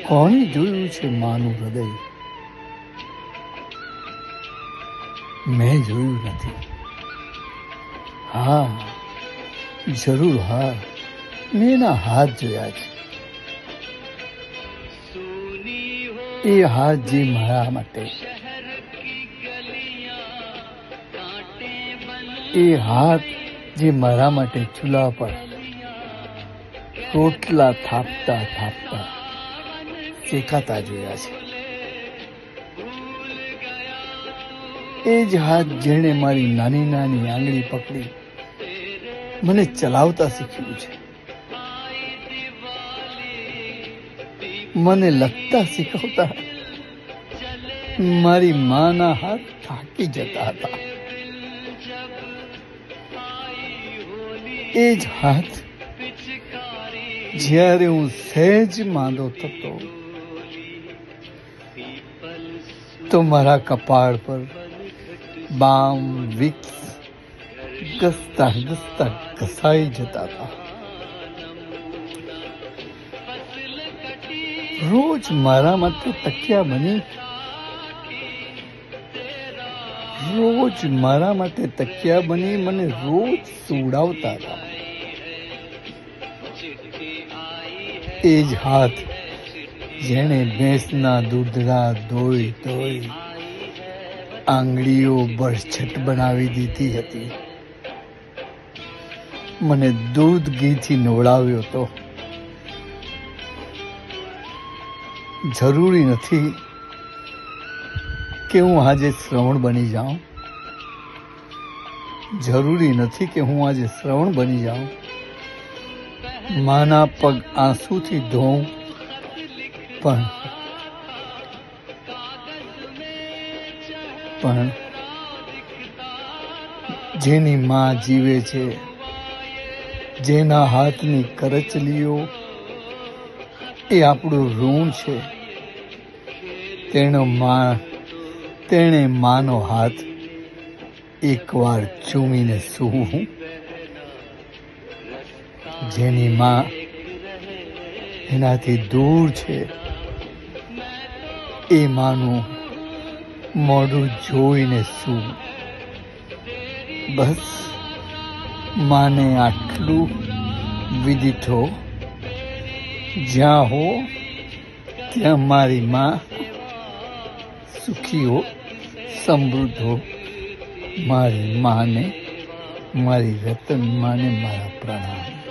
કોણે જોયું છે માનું હૃદય? મેં જોયું નથી. હા, જરૂર હા, મેં એના હાથ જોયા છે. એ હાથ જે મારા માટે, એ હાથ જે મારા માટે ચૂલા પર રોટલા થાપતા થાપતા શેકાતા જોયા છે. એ જ હાથ જેણે મારી નાની નાની આંગળી પકડી મને ચલાવતા શીખ્યું છે, મને લખતા શીખવતા. મારી માના હાથ થાકી જતા હતા. એ જ હાથ જ્યારે હું સહેજ માંદો થતો તો મારા કપાળ પર બામ વિક્સ ઘસતા ઘસતા ઘસાઈ જતા હતા. રોજ મારા માટે તકિયા બની, રોજ મારા માટે તકિયા બની મને રોજ સુવડાવતા હતા. એ જ હાથ જેણે ભેંસના દૂધડા ધોઈ ધોઈ આંગળીઓ બરછટ બનાવી દીધી હતી, મને દૂધ ઘીથી નવડાવ્યો હતો. જરૂરી નથી કે હું આજે શ્રવણ બની જાઉં, જરૂરી નથી કે હું આજે શ્રવણ બની જાઉં. માના પગ આંસુથી ધોઉં, પણ જેની માં જીવે છે, જેના હાથની કરચલીઓ એ આપણું ઋણ છે, તેણે માનો હાથ એકવાર ચૂમીને સૂવું. જેની માં એનાથી દૂર છે, એ માનું મોઢું જોઈને સૂવું. બસ માને આટલું વિદિત હો, જ્યાં હો ત્યાં મારી માં સુખી હો, સમૃદ્ધ હો. મારી માને, મારી રતન માને મારા પ્રણામ.